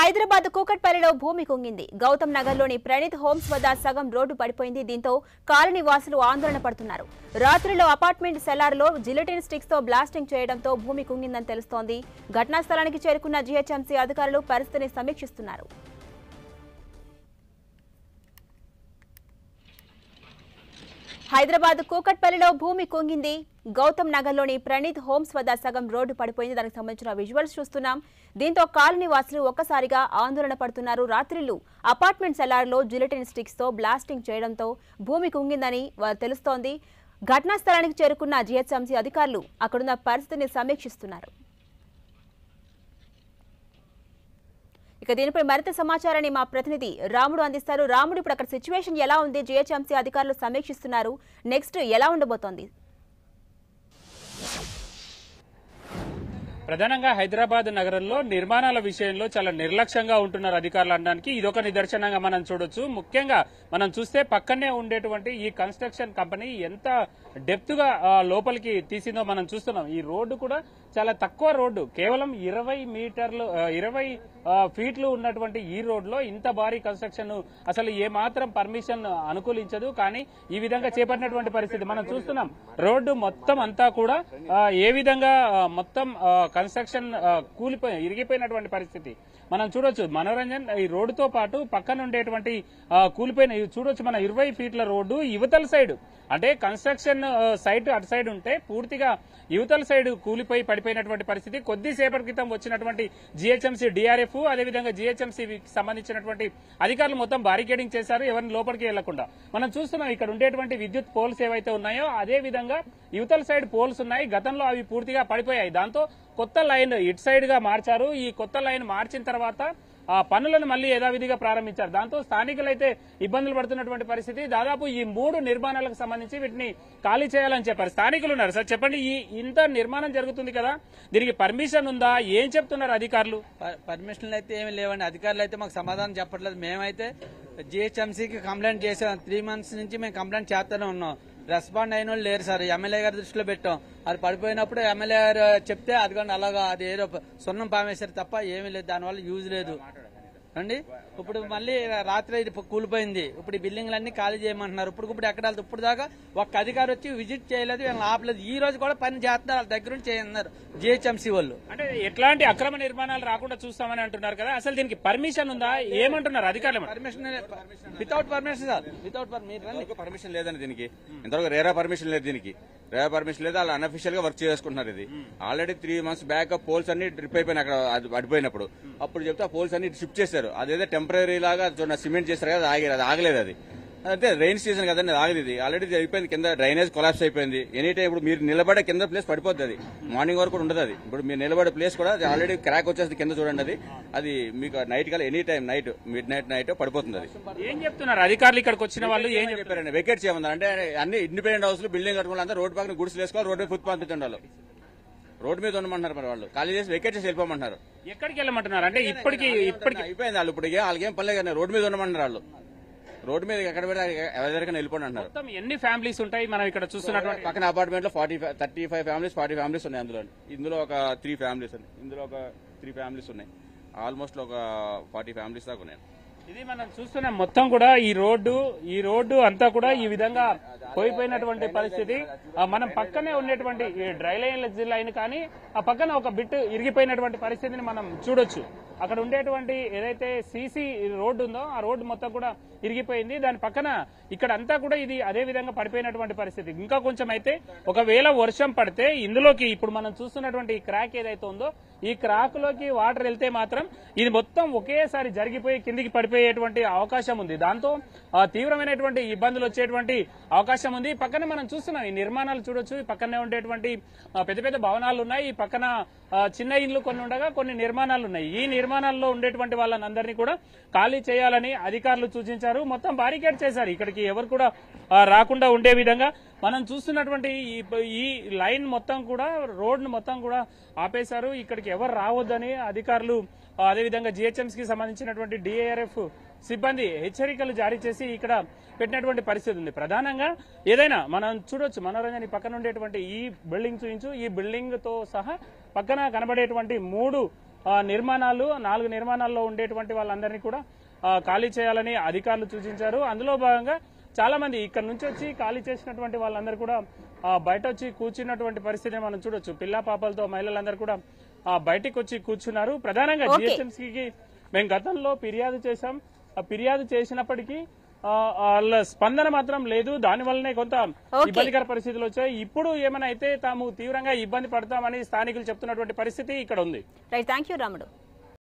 హైదరాబాద్ కూకట్పల్లిలో భూమి కుంగింది. గౌతమ్ నగర్లోని ప్రణీత్ హోమ్స్ వద్ద సగం రోడ్డు పడిపోయింది. దీంతో కాలనీ వాసులు ఆందోళన పడుతున్నారు. రాత్రిలో అపార్ట్మెంట్ సెల్లార్లో జిలెటిన్ స్టిక్స్ తో బ్లాస్టింగ్ చేయడంతో భూమి కుంగిందని తెలుస్తోంది. ఘటనా స్థలానికి చేరుకున్న జీహెచ్ఎంసీ అధికారులు పరిస్థితిని సమీక్షిస్తున్నారు. హైదరాబాద్ కూకట్పల్లిలో భూమి కుంగింది. గౌతమ్ నగర్లోని ప్రణీత్ హోమ్స్ వద్ద సగం రోడ్డు పడిపోయింది. దానికి సంబంధించిన విజువల్స్ చూస్తున్నాం. దీంతో కాలనీ వాసులు ఒక్కసారిగా ఆందోళన పడుతున్నారు. రాత్రిళ్లు అపార్ట్మెంట్ సెల్లార్లో జిలెటిన్ స్టిక్స్ తో బ్లాస్టింగ్ చేయడంతో భూమి కుంగిందని తెలుస్తోంది. ఘటనా స్థలానికి చేరుకున్న జీహెచ్ఎంసీ అధికారులు అక్కడున్న పరిస్థితిని సమీక్షిస్తున్నారు. ఇక దీనిపై మరింత సమాచారాన్ని మా ప్రతినిధి రాముడు అందిస్తారు. రాముడు, ఇప్పుడు అక్కడ సిచ్యువేషన్ ఎలా ఉంది? జీహెచ్ఎంసీ అధికారులు సమీక్షిస్తున్నారు. నెక్స్ట్ ఎలా ఉండబోతోంది? ప్రధానంగా హైదరాబాద్ నగరంలో నిర్మాణాల విషయంలో చాలా నిర్లక్ష్యంగా ఉంటున్నారు అధికారులు అనడానికి ఇదొక నిదర్శనంగా మనం చూడొచ్చు. ముఖ్యంగా మనం చూస్తే పక్కనే ఉండేటువంటి ఈ కన్స్ట్రక్షన్ కంపెనీ ఎంత డెప్త్ గా లోపలికి తీసిందో మనం చూస్తున్నాం. ఈ రోడ్డు కూడా చాలా తక్కువ రోడ్డు, కేవలం 20 ఫీట్లు ఉన్నటువంటి ఈ రోడ్లో ఇంత భారీ కన్స్ట్రక్షన్ అసలు ఏమాత్రం పర్మిషన్ అనుకూలించదు. కానీ ఈ విధంగా చేపట్టినటువంటి పరిస్థితి మనం చూస్తున్నాం. రోడ్డు మొత్తం అంతా కూడా ఏ విధంగా మొత్తం కన్స్ట్రక్షన్ ఇరిగిపోయినటువంటి పరిస్థితి మనం చూడొచ్చు. మనోరంజన్, ఈ రోడ్డుతో పాటు పక్కన ఉండేటువంటి కూలిపోయిన చూడొచ్చు. మన 20 ఫీట్ల రోడ్డు యువతల సైడ్, అంటే కన్స్ట్రక్షన్ సైట్ అటు సైడ్ ఉంటే పూర్తిగా యువతల సైడ్ కూలిపోయి పడిపోయినటువంటి పరిస్థితి. కొద్దిసేపటి క్రితం వచ్చినటువంటి జీహెచ్ఎంసీ డిఆర్ఎఫ్ అదేవిధంగా జీహెచ్ఎంసీకి సంబంధించినటువంటి అధికారులు మొత్తం బారికేడింగ్ చేశారు, ఎవరిని లోపలికి వెళ్లకుండా. మనం చూస్తున్నాం ఇక్కడ ఉండేటువంటి విద్యుత్ పోల్స్ ఏవైతే ఉన్నాయో అదే విధంగా యువతల సైడ్ పోల్స్ ఉన్నాయి. గతంలో అవి పూర్తిగా పడిపోయాయి. దాంతో కొత్త లైన్ ఇటు సైడ్ గా మార్చారు. ఈ కొత్త లైన్ మార్చిన తర్వాత ఆ పనులను మళ్లీ యథావిధిగా ప్రారంభించారు. దాంతో స్థానికులైతే ఇబ్బందులు పడుతున్నటువంటి పరిస్థితి. దాదాపు ఈ 3 నిర్మాణాలకు సంబంధించి వీటిని ఖాళీ చేయాలని చెప్పారు. స్థానికులు ఉన్నారు. సార్ చెప్పండి, ఇంత నిర్మాణం జరుగుతుంది కదా, దీనికి పర్మిషన్ ఉందా? ఏం చెప్తున్నారు అధికారులు? పర్మిషన్లు అయితే ఏమి లేవండి. అధికారులు అయితే మాకు సమాధానం చెప్పట్లేదు. మేమైతే జీహెచ్ఎంసీకి కంప్లైంట్ చేసాం. 3 months నుంచి మేము కంప్లైంట్ చేస్తూనే ఉన్నాం. రెస్పాండ్ అయిన వాళ్ళు లేరు సార్. ఎమ్మెల్యే గారి దృష్టిలో పెట్టాం. అది పడిపోయినప్పుడు ఎమ్మెల్యే గారు చెప్తే అదిగోండి అలాగా అది ఏదో సున్నం పామేశారు తప్ప ఏమీ లేదు, దానివల్ల యూజ్ లేదు అండి. ఇప్పుడు మళ్ళీ రాత్రి ఇది కూలిపోయింది. ఇప్పుడు ఈ బిల్డింగ్లన్నీ ఖాళీ చేయమంటున్నారు. ఇప్పుడు ఎక్కడ వెళ్తారు? ఇప్పుడు దాకా ఒక్క అధికారి వచ్చి విజిట్ చేయలేదు, వీళ్ళని ఆపలేదు. ఈ రోజు కూడా పని చేస్తున్నారు, వాళ్ళ దగ్గర నుంచి చేయన్నారు జీహెచ్ఎంసీ వాళ్ళు. అంటే ఎట్లాంటి అక్రమ నిర్మాణాలు రాకుండా చూస్తామని అంటున్నారు కదా, అసలు దీనికి పర్మిషన్ ఉందా? ఏమంటున్నారు అధికారులు? Permission without permission sir, without permission లేదండి. దీనికి ఇంతవరకు రేరా పర్మిషన్ లేదు. దీనికి రేరా పర్మిషన్ లేదు. వాళ్ళు అన్అఫిషియల్ గా వర్క్ చేసుకుంటున్నారు. ఇది ఆల్రెడీ 3 months బ్యాక్ పోల్స్ అన్ని ట్రిప్ అయిపోయినాయి. అక్కడ అది పడిపోయినప్పుడు అప్పుడు చెప్తే ఆ పోల్స్ అన్ని షిఫ్ట్ చేశారు. అదేదో టెంపరీ లాగా సిమెంట్ చేస్తారు కదా, అది ఆగలేదు. అది అంటే రైన్ సీజన్ కదండి, ఆగలేదు. ఇది ఆల్రెడీ అయిపోయింది. కింద డ్రైనేజ్ కొలాప్స్ అయిపోయింది. ఎనీ టైం ఇప్పుడు మీరు నిలబడే కింద ప్లేస్ పడిపోద్ది. అది మార్నింగ్ వరకు కూడా ఉండదు. అది ఇప్పుడు మీరు నిలబడే ప్లేస్ కూడా ఆల్రెడీ క్రాక్ వచ్చేస్తుంది కింద. చూడండి, అది మీకు నైట్ కల్లా ఎనీ టైం మిడ్ నైట్ పడిపోతుంది. అది ఏం చెప్తున్నారు అధికారులు? ఇక్కడికి వచ్చిన వాళ్ళు ఏం చెప్పారండి? వెకేట్ చేయమన్నారు. అంటే అన్ని ఇండిపెండెంట్ హౌస్లు బిల్డింగ్ కట్టుకోవాలి, రోడ్డు పక్కన గుడిసెలు వేసుకోవాలి, రోడ్డు ఫుట్ పంపించండి. రోడ్డు మీద ఉండమంటున్నారు. మరి వాళ్ళు ఖాళీ చేసి వెకేట్ చేసి వెళ్ళిపోమంటున్నారు. ఎక్కడికి వెళ్ళమంటున్నారు? అంటే ఇప్పటికి అయిపోయింది. వాళ్ళు ఇప్పుడు వాళ్ళకేం పర్లేదు కానీ రోడ్డు మీద ఉండమంటున్నారు. వాళ్ళు రోడ్డు మీద ఎక్కడ పెడితే ఎవరికైనా వెళ్ళిపోండి అంటున్నారు. మొత్తం ఎన్ని ఫ్యామిలీస్ ఉంటాయి మనం ఇక్కడ చూస్తున్నటువంటి? పక్కన అపార్ట్మెంట్ లో 35 ఫ్యామిలీస్ 40 ఫ్యామిలీస్ ఉన్నాయి. ఇందులో ఒక 3 ఫ్యామిలీస్ ఉన్నాయి. ఇందులో ఒక 3 ఫ్యామిలీస్ ఉన్నాయి. ఆల్మోస్ట్ ఒక 40 ఫ్యామిలీస్ దాకా ఉన్నాయి. ఇది మనం చూస్తున్నాం. మొత్తం కూడా ఈ రోడ్డు అంతా కూడా ఈ విధంగా పోయిపోయినటువంటి పరిస్థితి. మనం పక్కనే ఉన్నటువంటి డ్రై లైన్ కానీ ఆ పక్కన ఒక బిట్ ఇరిగిపోయినటువంటి పరిస్థితిని మనం చూడొచ్చు. అక్కడ ఉండేటువంటి ఏదైతే సీసీ రోడ్డు ఉందో ఆ రోడ్డు మొత్తం కూడా ఇరిగిపోయింది. దాని పక్కన ఇక్కడ అంతా కూడా ఇది అదే విధంగా పడిపోయినటువంటి పరిస్థితి. ఇంకా కొంచెం అయితే ఒకవేళ వర్షం పడితే ఇందులోకి ఇప్పుడు మనం చూస్తున్నటువంటి ఈ క్రాక్ ఏదైతే ఉందో ఈ క్రాక్ లోకి వాటర్ వెళ్తే మాత్రం ఇది మొత్తం ఒకేసారి జరిగిపోయి కిందికి పడిపోయేటువంటి అవకాశం ఉంది. దాంతో తీవ్రమైనటువంటి ఇబ్బందులు వచ్చేటువంటి అవకాశం ఉంది. పక్కన మనం చూస్తున్నాం ఈ నిర్మాణాలు చూడొచ్చు. ఈ పక్కనే ఉండేటువంటి పెద్ద పెద్ద భవనాలు ఉన్నాయి. ఈ పక్కన చిన్న ఇండ్లు కొన్ని ఉండగా కొన్ని నిర్మాణాలు ఉన్నాయి. ఈ నిర్మాణాల్లో ఉండేటువంటి వాళ్ళందరినీ కూడా ఖాళీ చేయాలని అధికారులు సూచించారు. మొత్తం బారికేడ్ చేశారు. ఇక్కడికి ఎవరు కూడా రాకుండా ఉండే విధంగా మనం చూస్తున్నటువంటి ఈ లైన్ మొత్తం కూడా రోడ్డు మొత్తం కూడా ఆపేశారు. ఇక్కడికి ఎవరు రావద్దని అధికారులు అదేవిధంగా జీహెచ్ఎంసీకి సంబంధించినటువంటి డిఆర్ఎఫ్ సిబ్బంది హెచ్చరికలు జారీ చేసి ఇక్కడ పెట్టినటువంటి పరిస్థితి ఉంది. ప్రధానంగా ఏదైనా మనం చూడొచ్చు. మనోరంజన్ పక్కన ఉండేటువంటి ఈ బిల్డింగ్ చూపించు. ఈ బిల్డింగ్ తో సహా పక్కన కనబడేటువంటి 3 నిర్మాణాలు 4 నిర్మాణాల్లో ఉండేటువంటి వాళ్ళందరినీ కూడా ఖాళీ చేయాలని అధికారులు సూచించారు. అందులో భాగంగా చాలా మంది ఇక్కడ నుంచి వచ్చి ఖాళీ చేసినటువంటి వాళ్ళందరూ కూడా బయట వచ్చి కూర్చున్నటువంటి పరిస్థితిని మనం చూడొచ్చు. పిల్ల పాపలతో మహిళలందరూ కూడా బయటికి వచ్చి కూర్చున్నారు. ప్రధానంగా జిహెచ్ఎంసీకి మేము గతంలో ఫిర్యాదు చేశాం. ఫిర్యాదు చేసినప్పటికీ వాళ్ళ స్పందన మాత్రం లేదు. దానివల్లనే కొంత ఇబ్బందికర పరిస్థితులు వచ్చాయి. ఇప్పుడు ఏమైనా అయితే తాము తీవ్రంగా ఇబ్బంది పడతామని స్థానికులు చెప్తున్నటువంటి పరిస్థితి ఇక్కడ ఉంది. రైట్, థ్యాంక్ యూ రాముడు.